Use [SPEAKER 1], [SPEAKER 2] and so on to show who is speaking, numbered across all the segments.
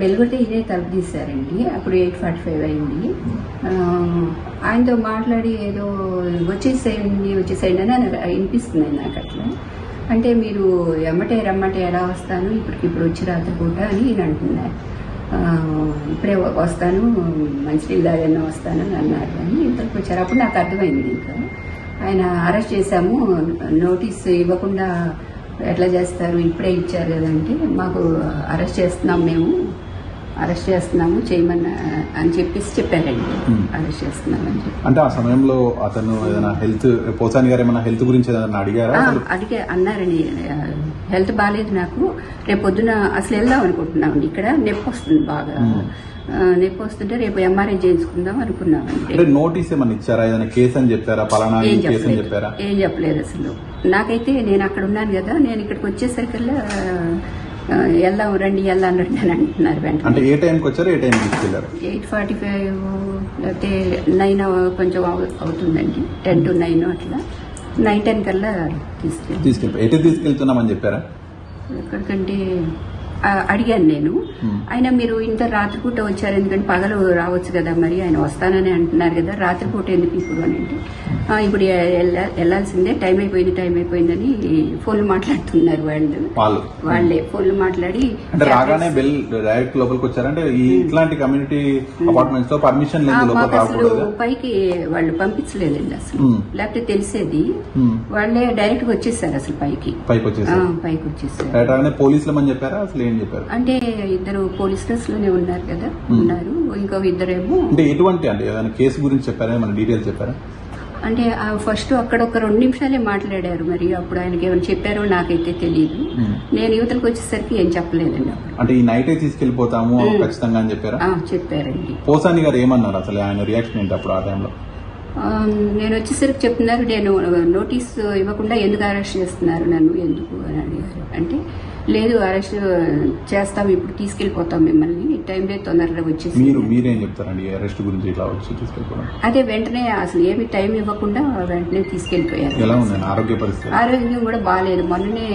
[SPEAKER 1] Bell కొడితే ఇదే తలుపు తీశారండి. అప్పుడు 8:45 అయింది. ఆయనతో మాట్లాడి ఏదో వచ్చేసేయండి అని వినిపిస్తుంది నాకు అట్లా. అంటే మీరు రమ్మంటే ఎలా వస్తాను, ఇప్పుడు వచ్చి రాత్రిపూట అని నేను అంటున్నారు. ఇప్పుడే వస్తాను, మంచినీళ్ళు తాగన్నా వస్తాను అని అన్నారు. అని ఇంతకు వచ్చారు. అప్పుడు నాకు అర్థమైంది. ఇంకా ఆయన అరెస్ట్ చేశాము, నోటీస్ ఇవ్వకుండా ఎట్లా చేస్తారు, ఇప్పుడే ఇచ్చారు కదంటే మాకు అరెస్ట్ చేస్తున్నాము చేయమన్నా అని చెప్పారండి. అరెస్ట్ చేస్తున్నామని చెప్పి.
[SPEAKER 2] అంటే ఆ సమయంలో అతను ఏదైనా పోసాని గారు ఏమైనా హెల్త్ గురించి ఏదైనా అడిగారా?
[SPEAKER 1] అన్నారండి. హెల్త్ బాగాలేదు నాకు, రేపు పొద్దున అసలు వెళ్దాం అనుకుంటున్నామండి. ఇక్కడ నొప్పి వస్తుంది బాగా, నొప్పి వస్తుంటే రేపు ఎంఆర్ఐ చేయించుకుందాం అనుకున్నామండి.
[SPEAKER 2] నోటీస్ ఏమన్నా ఇచ్చారా? ఏదైనా కేసు అని చెప్పారా? పలానా కేసు అని చెప్పారా?
[SPEAKER 1] ఏం చెప్పలేదు అసలు. నాకైతే నేను అక్కడ ఉన్నాను కదా, నేను ఇక్కడికి వచ్చేసరికల్లా వెళ్దాం రండి అని అంటున్నారు. వెంటనే.
[SPEAKER 2] అంటే ఏ టైంకి వచ్చారు, ఏ టైం తీసుకెళ్లారు?
[SPEAKER 1] 8:45 లేకపోతే 9 కొంచెం అవుతుందండి. 10 to 9 అట్లా 9-10 కల్లా
[SPEAKER 2] తీసుకెళ్తున్నామని చెప్పారా?
[SPEAKER 1] ఎక్కడికంటే అడిగాను నేను. ఆయన మీరు ఇంత రాత్రిపూట వచ్చారు, ఎందుకంటే పగలు రావచ్చు కదా, మరి ఆయన వస్తానని అంటున్నారు కదా, రాత్రిపూట ఎందుకు ఇప్పుడు అని అంటే ఇప్పుడు వెళ్లాల్సిందే, టైం అయిపోయిందని ఫోన్లు మాట్లాడుతున్నారు. వాళ్ళే ఫోన్లు మాట్లాడి
[SPEAKER 2] రాగానే డైరెక్ట్ లోపలికి వచ్చారంటే ఇట్లాంటి కమ్యూనిటీ అపార్ట్మెంట్స్ లో పర్మిషన్
[SPEAKER 1] అసలు పైకి వాళ్ళు పంపించలేదండి అసలు, లేకపోతే తెలిసేది. వాళ్ళే డైరెక్ట్ గా వచ్చేసారు అసలు పైకి వచ్చేసారు.
[SPEAKER 2] పోలీసులు చెప్పారా? అసలు
[SPEAKER 1] అంటే ఇద్దరు పోలీస్ డ్రెస్ లోనే ఉన్నారు కదా, ఉన్నారు. ఇంకో ఇద్దరేమో
[SPEAKER 2] అంటే ఎటువంటి అంటే ఏదైనా కేసు గురించి చెప్పారా? మన డీటెయిల్స్ చెప్పారా?
[SPEAKER 1] అంటే ఫస్ట్ అక్కడ ఒక 2 నిమిషాలే మాట్లాడారు. మరి అప్పుడు ఆయనకి ఏమైనా చెప్పారో నాకైతే తెలియదు. నేను యువతలకు వచ్చేసరికి ఏం చెప్పలేదండి.
[SPEAKER 2] అంటే ఈ నైటే తీసుకెళ్లిపోతాము ఖచ్చితంగా అని చెప్పారా?
[SPEAKER 1] చెప్పారండి.
[SPEAKER 2] పోసాని గారు ఏమన్నారు అసలు? ఆయన రియాక్షన్ ఏంటి అప్పుడు ఆ టైంలో?
[SPEAKER 1] నేను వచ్చేసరికి చెప్తున్నారు, నేను నోటీస్ ఇవ్వకుండా ఎందుకు అరెస్ట్ చేస్తున్నారు నన్ను, ఎందుకు అని అడిగారు. అంటే లేదు, అరెస్ట్ చేస్తాం, ఇప్పుడు తీసుకెళ్లిపోతాం మిమ్మల్ని, టైం లేదు, తొందరగా వచ్చేసి.
[SPEAKER 2] మీరేం చెప్తారండి అరెస్ట్ గురించి? ఇట్లా వచ్చి తీసుకెళ్ళిపోవడం
[SPEAKER 1] అదే వెంటనే అసలు ఏమి టైం ఇవ్వకుండా వెంటనే తీసుకెళ్లిపోయారు.
[SPEAKER 2] ఎలా ఉంది ఆరోగ్య పరిస్థితి?
[SPEAKER 1] ఆరోగ్యం కూడా బాగాలేదు. మొన్ననే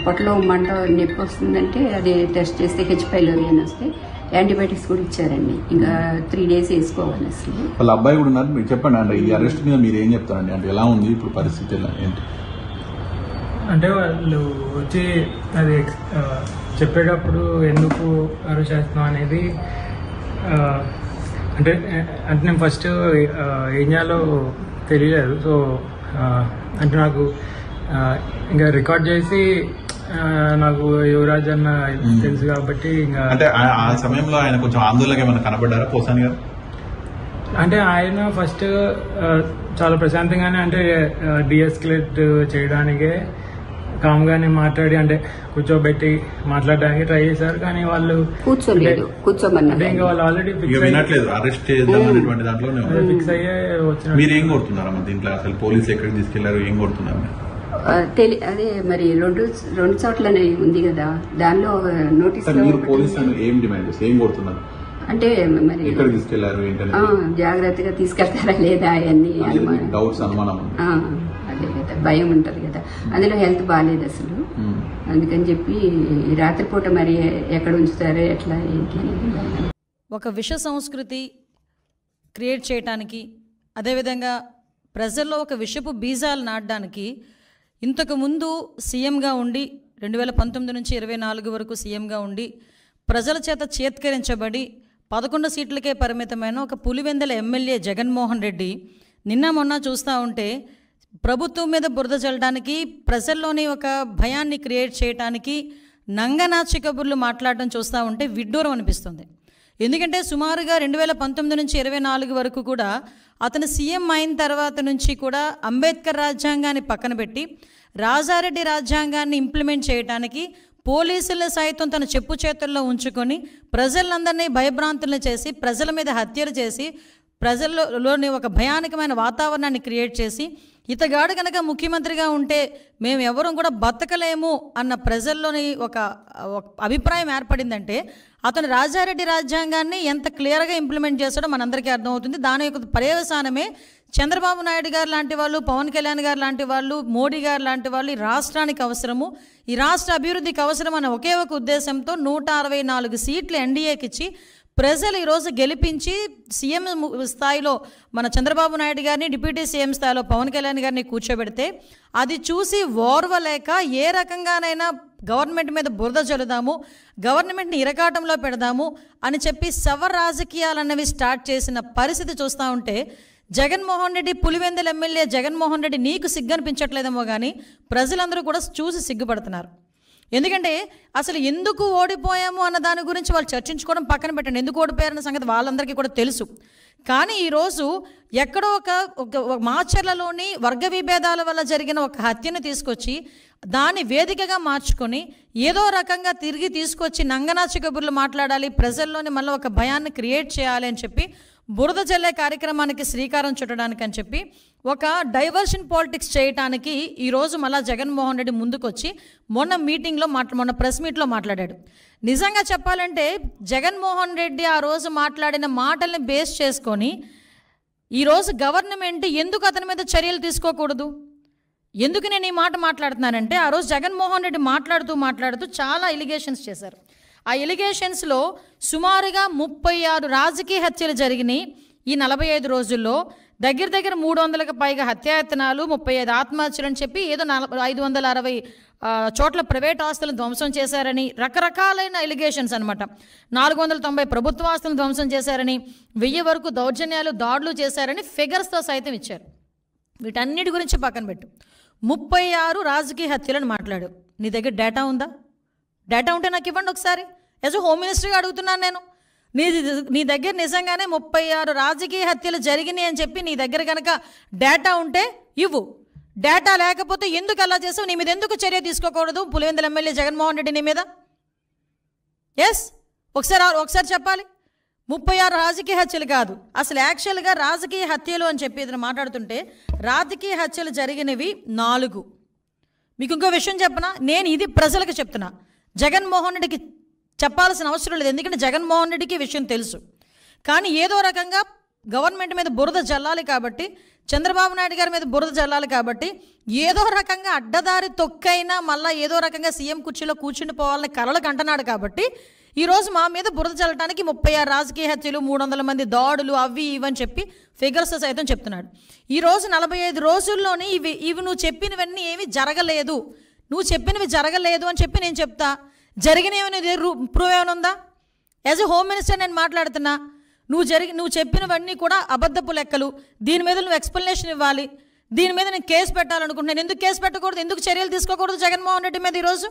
[SPEAKER 1] పొట్టలో మంట నొప్పి వస్తుందంటే అది టెస్ట్ చేస్తే H. pylori అని వస్తే యాంటీబయాటిక్స్ కూడా ఇచ్చారండి. ఇంకా 3 days వేసుకోవాలి. అసలు
[SPEAKER 2] వాళ్ళ అబ్బాయి కూడా ఉన్నారు. మీరు చెప్పండి అంటే ఈ అరెస్ట్ మీద మీరు ఏం చెప్తారండి? అంటే ఎలా ఉంది ఇప్పుడు పరిస్థితి, ఏంటి?
[SPEAKER 3] అంటే వాళ్ళు వచ్చి అది చెప్పేటప్పుడు ఎందుకు అరెస్ట్ చేస్తున్నాం అనేది అంటే నేను ఫస్ట్ ఏం చేయాలో తెలియలేదు. సో అంటే నాకు ఇంకా రికార్డ్ చేసి నాకు యువరాజ్ అన్న తెలుసు కాబట్టి ఇంకా.
[SPEAKER 2] అంటే ఆ సమయంలో ఆయన కొంచెం ఆందోళనగా ఏమైనా కనబడ్డారా పోసాని గారు?
[SPEAKER 3] అంటే ఆయన ఫస్ట్ చాలా ప్రశాంతంగానే, అంటే డిఎస్కలేట్ చేయడానికే కామ్గానే మాట్లాడి, అంటే కూర్చోబెట్టి మాట్లాడడానికి ట్రై చేశారు. కానీ వాళ్ళు
[SPEAKER 1] కూర్చోమన్నారు.
[SPEAKER 3] ఇంకా వాళ్ళు ఆల్రెడీ
[SPEAKER 2] అరెస్ట్ దాంట్లో
[SPEAKER 3] ఫిక్స్ అయ్యే వచ్చిన.
[SPEAKER 2] మీరు ఏం కోరుతున్నారు దీంట్లో? అసలు పోలీసులు ఎక్కడికి తీసుకెళ్లారు, ఏం కోరుతున్నారు?
[SPEAKER 1] అదే మరి 2 చోట్లనే ఉంది కదా, దానిలో నోటీస్.
[SPEAKER 2] పోలీసులు ఏం డిమాండ్ చేస్తారు, ఏం కోరుతున్నారు?
[SPEAKER 1] అంటే మరి
[SPEAKER 2] ఎక్కడ తీసుకెళ్లారు,
[SPEAKER 1] జాగ్రత్తగా తీసుకెళ్తారా లేదా అని
[SPEAKER 2] డౌట్స్, అనుమానం.
[SPEAKER 1] అదే కదా, భయం ఉంటది కదా. అందులో హెల్త్ బాగాలేదు అసలు, అందుకని చెప్పి రాత్రిపూట మరి ఎక్కడ ఉంచుతారో ఎట్లా ఏంటి అనేది.
[SPEAKER 4] ఒక విష సంస్కృతి క్రియేట్ చేయడానికి, అదేవిధంగా ప్రజల్లో ఒక విషపు బీజాలు నాటడానికి ఇంతకుముందు సీఎంగా ఉండి 2019 నుంచి 24 వరకు సీఎంగా ఉండి ప్రజల చేత చేత్కరించబడి 11 సీట్లకే పరిమితమైన ఒక పులివెందుల ఎమ్మెల్యే జగన్మోహన్ రెడ్డి నిన్న మొన్న చూస్తూ ఉంటే ప్రభుత్వం మీద బురద చల్లడానికి, ప్రజల్లోని ఒక భయాన్ని క్రియేట్ చేయడానికి నంగనాచి కబుర్లు మాట్లాడడం చూస్తూ ఉంటే విడ్డూరం అనిపిస్తుంది. ఎందుకంటే సుమారుగా 2019 నుంచి 24 వరకు కూడా అతను సీఎం అయిన తర్వాత నుంచి కూడా అంబేద్కర్ రాజ్యాంగాన్ని పక్కన పెట్టి రాజారెడ్డి రాజ్యాంగాన్ని ఇంప్లిమెంట్ చేయడానికి పోలీసులను సైతం తన చెప్పు చేతుల్లో ఉంచుకొని ప్రజలందరినీ భయభ్రాంతులను చేసి, ప్రజల మీద హత్యలు చేసి, ప్రజల్లోని ఒక భయానకమైన వాతావరణాన్ని క్రియేట్ చేసి, ఇతగాడు కనుక ముఖ్యమంత్రిగా ఉంటే మేము ఎవరూ కూడా బతకలేము అన్న ప్రజల్లోని ఒక అభిప్రాయం ఏర్పడిందంటే అతను రాజారెడ్డి రాజ్యాంగాన్ని ఎంత క్లియర్గా ఇంప్లిమెంట్ చేస్తాడో మనందరికీ అర్థమవుతుంది. దాని యొక్క పర్యవసానమే చంద్రబాబు నాయుడు గారు లాంటి వాళ్ళు, పవన్ కళ్యాణ్ గారు లాంటి వాళ్ళు, మోడీ గారు లాంటి వాళ్ళు ఈ రాష్ట్రానికి అవసరము, ఈ రాష్ట్ర అభివృద్ధికి అవసరం అనే ఒకే ఒక ఉద్దేశంతో 164 సీట్లు ఎన్డీఏకి ఇచ్చి ప్రజలు ఈరోజు గెలిపించి సీఎం స్థాయిలో మన చంద్రబాబు నాయుడు గారిని, డిప్యూటీ సీఎం స్థాయిలో పవన్ కళ్యాణ్ గారిని కూర్చోబెడితే అది చూసి ఓర్వలేక ఏ రకంగానైనా గవర్నమెంట్ మీద బురద చల్లుదాము, గవర్నమెంట్ని ఇరకాటంలో పెడదాము అని చెప్పి శవ రాజకీయాలు అన్నవి స్టార్ట్ చేసిన పరిస్థితి చూస్తూ ఉంటే, జగన్మోహన్ రెడ్డి, పులివెందుల ఎమ్మెల్యే జగన్మోహన్ రెడ్డి నీకు సిగ్గనిపించట్లేదేమో కానీ ప్రజలందరూ కూడా చూసి సిగ్గుపడుతున్నారు. ఎందుకంటే అసలు ఎందుకు ఓడిపోయాము అన్న దాని గురించి వాళ్ళు చర్చించుకోవడం పక్కన పెట్టండి, ఎందుకు ఓడిపోయారన్న సంగతి వాళ్ళందరికీ కూడా తెలుసు. కానీ ఈరోజు ఎక్కడో ఒక మాచర్లలోని వర్గ విభేదాల వల్ల జరిగిన ఒక హత్యను తీసుకొచ్చి దాన్ని వేదికగా మార్చుకొని ఏదో రకంగా తిరిగి తీసుకొచ్చి నంగనాచి కబుర్లు మాట్లాడాలి, ప్రజల్లోని మళ్ళీ ఒక భయాన్ని క్రియేట్ చేయాలి అని చెప్పి బురద జల్లే కార్యక్రమానికి శ్రీకారం చుట్టడానికి అని చెప్పి ఒక డైవర్షన్ పాలిటిక్స్ చేయడానికి ఈరోజు మళ్ళా జగన్మోహన్ రెడ్డి ముందుకొచ్చి మొన్న ప్రెస్ మీట్లో మాట్లాడాడు. నిజంగా చెప్పాలంటే జగన్మోహన్ రెడ్డి ఆ రోజు మాట్లాడిన మాటల్ని బేస్ చేసుకొని ఈరోజు గవర్నమెంట్ ఎందుకు అతని మీద చర్యలు తీసుకోకూడదు? ఎందుకు నేను ఈ మాట మాట్లాడుతున్నానంటే, ఆ రోజు జగన్మోహన్ రెడ్డి మాట్లాడుతూ చాలా ఎలిగేషన్స్ చేశారు. ఆ ఎలిగేషన్స్లో సుమారుగా 36 రాజకీయ హత్యలు జరిగినాయి ఈ 45 రోజుల్లో. దగ్గర 300కు పైగా హత్యాయత్నాలు, 35 ఆత్మహత్యలు అని చెప్పి ఏదో 560 చోట్ల ప్రైవేట్ ఆస్తులను ధ్వంసం చేశారని రకరకాలైన ఎలిగేషన్స్ అనమాట. 490 ప్రభుత్వ ఆస్తులను ధ్వంసం చేశారని, 1000 వరకు దౌర్జన్యాలు, దాడులు చేశారని ఫిగర్స్తో సైతం ఇచ్చారు. వీటన్నిటి గురించి పక్కన పెట్టు, 36 రాజకీయ హత్యలను మాట్లాడు. నీ దగ్గర డేటా ఉందా? డేటా ఉంటే నాకు ఇవ్వండి ఒకసారి. యాజ్ హోమ్ మినిస్టర్గా అడుగుతున్నాను నేను. నీ దగ్గర నిజంగానే 36 రాజకీయ హత్యలు జరిగినాయి అని చెప్పి నీ దగ్గర కనుక డేటా ఉంటే ఇవ్వు. డేటా లేకపోతే ఎందుకు అలా చేసావు? నీ మీద ఎందుకు చర్య తీసుకోకూడదు పులివెందుల ఎమ్మెల్యే జగన్మోహన్ రెడ్డి నీ మీద? ఎస్, ఒకసారి చెప్పాలి. 36 రాజకీయ హత్యలు కాదు, అసలు యాక్చువల్గా రాజకీయ హత్యలు అని చెప్పి ఇతను మాట్లాడుతుంటే రాజకీయ హత్యలు జరిగినవి 4. మీకు ఇంకో విషయం చెప్పనా, నేను ఇది ప్రజలకు చెప్తున్నా, జగన్మోహన్ రెడ్డికి చెప్పాల్సిన అవసరం లేదు. ఎందుకంటే జగన్మోహన్ రెడ్డికి విషయం తెలుసు. కానీ ఏదో రకంగా గవర్నమెంట్ మీద బురద జల్లాలి కాబట్టి, చంద్రబాబు నాయుడు గారి మీద బురద జల్లాలి కాబట్టి ఏదో రకంగా అడ్డదారి తొక్కైనా మళ్ళీ ఏదో రకంగా సీఎం కుర్చీలో కూర్చుండిపోవాలని కలలకు అంటున్నాడు కాబట్టి ఈరోజు మా మీద బురద చల్లటానికి 36 రాజకీయ హత్యలు, 300 మంది దాడులు, అవి ఇవని చెప్పి ఫిగర్స్ సైతం చెప్తున్నాడు. ఈరోజు 45 రోజుల్లోని ఇవి నువ్వు చెప్పినవన్నీ ఏమీ జరగలేదు, నువ్వు చెప్పినవి జరగలేదు అని చెప్పి నేను చెప్తా. జరిగినవి ప్రూవ్ ఏమైనా ఉందా? యాజ్ ఎ హోమ్ మినిస్టర్ నేను మాట్లాడుతున్నా. నువ్వు చెప్పినవన్నీ కూడా అబద్ధపు లెక్కలు. దీని మీద నువ్వు ఎక్స్ప్లెనేషన్ ఇవ్వాలి. దీని మీద నేను కేసు పెట్టాలనుకుంటున్నాను. ఎందుకు కేసు పెట్టకూడదు? ఎందుకు చర్యలు తీసుకోకూడదు జగన్మోహన్ రెడ్డి మీద ఈరోజు?